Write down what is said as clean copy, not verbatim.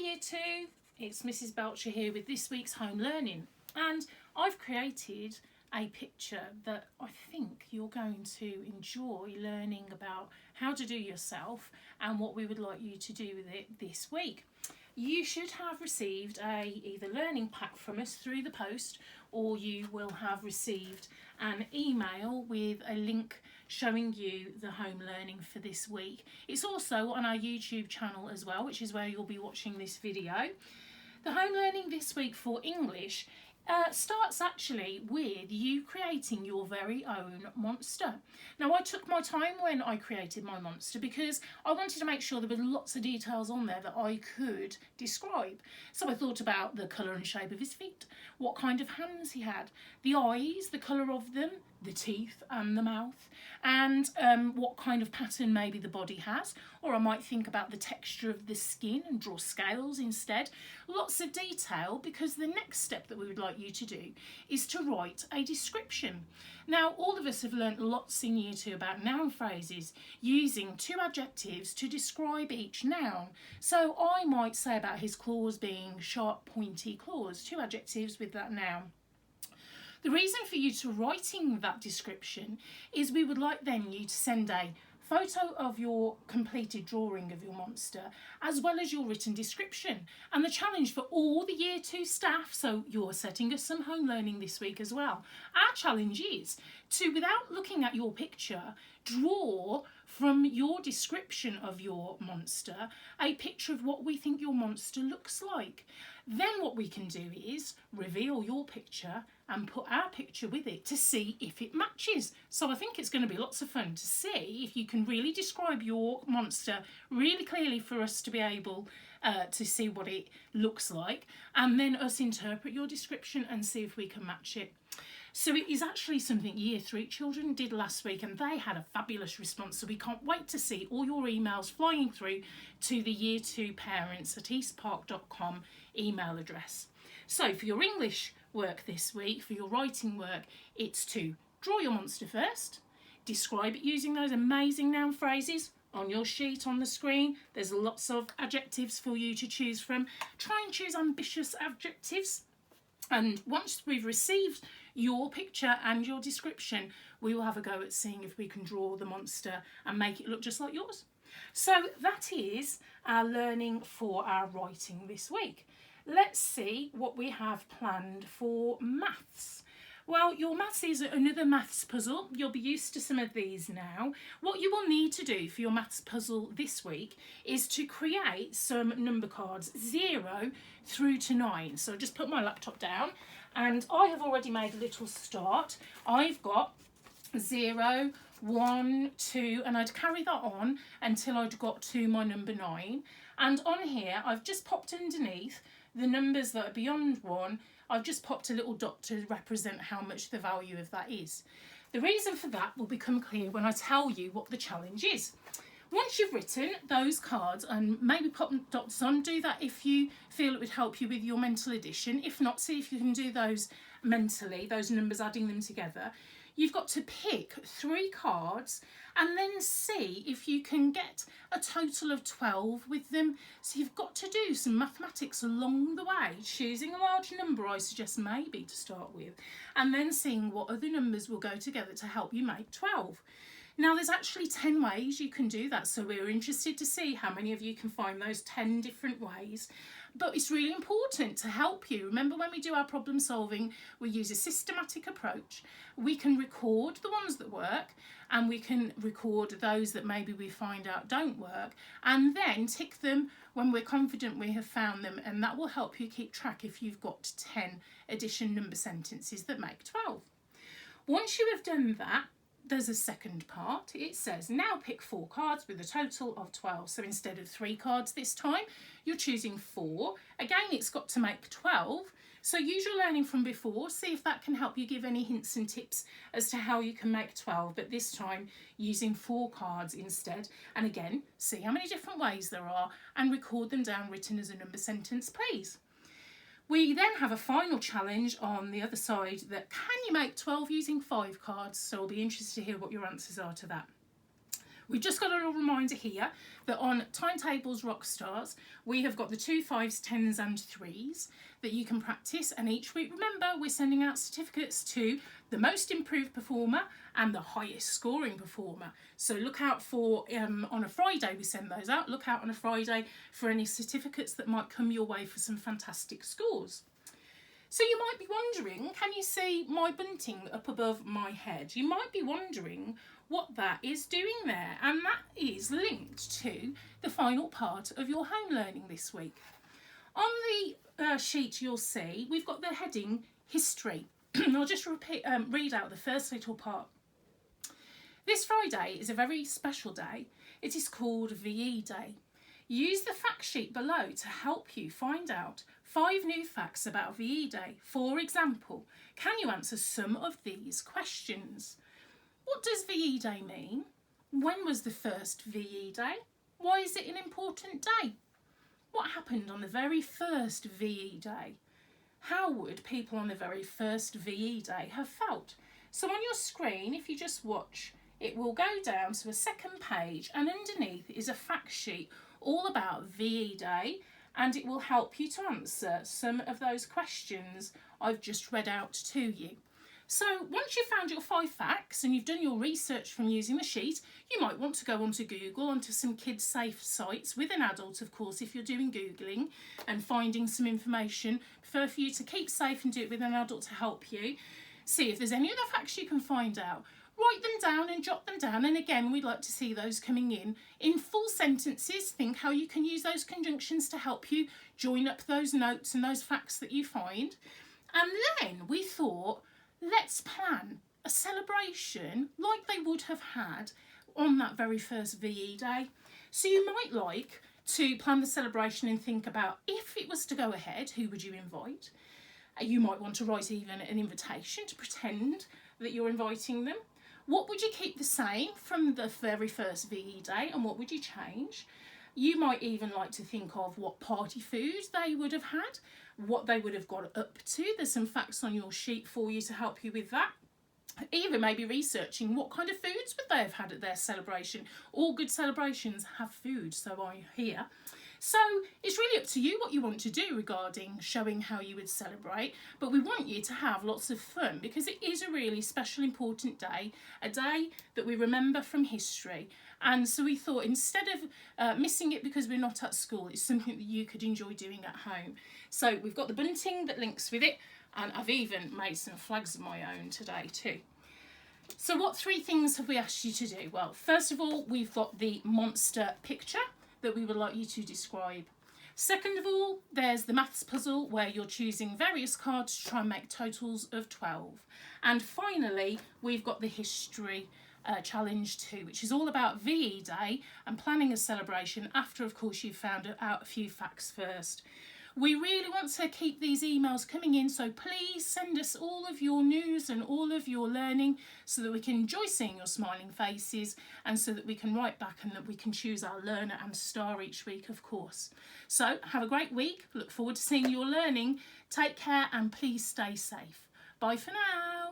Year 2, it's Mrs. Belcher here with this week's home learning, and I've created a picture that I think you're going to enjoy learning about how to do yourself and what we would like you to do with it this week. You should have received a either learning pack from us through the post, or you will have received an email with a link showing you the home learning for this week. It's also on our YouTube channel as well, which is where you'll be watching this video. The home learning this week for English starts actually with you creating your very own monster. Now, I took my time when I created my monster because I wanted to make sure there were lots of details on there that I could describe. So I thought about the colour and shape of his feet, what kind of hands he had, the eyes, the colour of them, the teeth and the mouth, and what kind of pattern maybe the body has. Or I might think about the texture of the skin and draw scales instead. Lots of detail, because the next step that we would like you to do is to write a description. Now, all of us have learnt lots in Year 2 about noun phrases using 2 adjectives to describe each noun. So I might say about his claws being sharp, pointy claws, 2 adjectives with that noun. The reason for you to writing that description is we would like then you to send a photo of your completed drawing of your monster, as well as your written description. And the challenge for all the Year 2 staff, so you're setting us some home learning this week as well, our challenge is to, without looking at your picture, draw from your description of your monster a picture of what we think your monster looks like. Then what we can do is reveal your picture and put our picture with it to see if it matches. So I think it's going to be lots of fun to see if you can really describe your monster really clearly for us to be able to see what it looks like, and then us interpret your description and see if we can match it. So it is actually something Year 3 children did last week, and they had a fabulous response. So we can't wait to see all your emails flying through to the Year 2 parents at eastpark.com email address. So for your English work this week, for your writing work, it's to draw your monster first, describe it using those amazing noun phrases on your sheet on the screen. There's lots of adjectives for you to choose from. Try and choose ambitious adjectives. And once we've received your picture and your description, we will have a go at seeing if we can draw the monster and make it look just like yours. So that is our learning for our writing this week. Let's see what we have planned for maths. Well, your maths is another maths puzzle. You'll be used to some of these now. What you will need to do for your maths puzzle this week is to create some number cards 0 through to 9. So just put my laptop down, and I have already made a little start. I've got 0, 1, 2, and I'd carry that on until I'd got to my number 9. And on here, I've just popped underneath the numbers that are beyond 1. I've just popped a little dot to represent how much the value of that is. The reason for that will become clear when I tell you what the challenge is. Once you've written those cards and maybe pop dots on, do that if you feel it would help you with your mental addition. If not, see if you can do those mentally, those numbers, adding them together. You've got to pick 3 cards and then see if you can get a total of 12 with them. So you've got to do some mathematics along the way, choosing a large number, I suggest maybe to start with, and then seeing what other numbers will go together to help you make 12. Now, there's actually 10 ways you can do that, so we're interested to see how many of you can find those 10 different ways. But it's really important to help you. Remember, when we do our problem solving, we use a systematic approach. We can record the ones that work, and we can record those that maybe we find out don't work, and then tick them when we're confident we have found them, and that will help you keep track if you've got 10 addition number sentences that make 12. Once you have done that, there's a second part. It says, now pick 4 cards with a total of 12. So instead of 3 cards this time, you're choosing 4. Again, it's got to make 12. So use your learning from before. See if that can help you give any hints and tips as to how you can make 12, but this time using 4 cards instead. And again, see how many different ways there are and record them down written as a number sentence, please. We then have a final challenge on the other side that can you make 12 using 5 cards? So I'll be interested to hear what your answers are to that. We've just got a little reminder here that on Timetables Rock Stars, we have got the 2, 5s, 10s and 3s that you can practice, and each week, remember, we're sending out certificates to the most improved performer and the highest scoring performer. So look out for, on a Friday we send those out, look out on a Friday for any certificates that might come your way for some fantastic scores. So you might be wondering, can you see my bunting up above my head? You might be wondering what that is doing there, and that is linked to the final part of your home learning this week. On the sheet you'll see we've got the heading History. I'll just read out the first little part. This Friday is a very special day. It is called VE Day. Use the fact sheet below to help you find out 5 new facts about VE Day. For example, can you answer some of these questions? What does VE Day mean? When was the first VE Day? Why is it an important day? What happened on the very first VE Day? How would people on the very first VE Day have felt? So on your screen, if you just watch, it will go down to a second page, and underneath is a fact sheet all about VE Day, and it will help you to answer some of those questions I've just read out to you. So once you've found your 5 facts and you've done your research from using the sheet, you might want to go onto Google, onto some kids-safe sites with an adult, of course, if you're doing Googling and finding some information. Prefer for you to keep safe and do it with an adult to help you. See if there's any other facts you can find out. Write them down and jot them down, and again we'd like to see those coming in full sentences. Think how you can use those conjunctions to help you join up those notes and those facts that you find. And then we thought, let's plan a celebration like they would have had on that very first VE Day. So you might like to plan the celebration and think about, if it was to go ahead, who would you invite? You might want to write even an invitation to pretend that you're inviting them. What would you keep the same from the very first VE Day, and what would you change? You might even like to think of what party food they would have had, what they would have got up to. There's some facts on your sheet for you to help you with that. Even maybe researching what kind of foods would they have had at their celebration. All good celebrations have food, so I hear. So it's really up to you what you want to do regarding showing how you would celebrate, but we want you to have lots of fun because it is a really special, important day, a day that we remember from history. And so we thought, instead of missing it because we're not at school, it's something that you could enjoy doing at home. So we've got the bunting that links with it, and I've even made some flags of my own today too. So what 3 things have we asked you to do? Well, first of all, we've got the monster picture that we would like you to describe. Second of all, there's the maths puzzle where you're choosing various cards to try and make totals of 12. And finally, we've got the history challenge too, which is all about VE Day and planning a celebration after, of course, you've found out a few facts first. We really want to keep these emails coming in, so please send us all of your news and all of your learning so that we can enjoy seeing your smiling faces, and so that we can write back and that we can choose our learner and star each week, of course. So have a great week. Look forward to seeing your learning. Take care and please stay safe. Bye for now.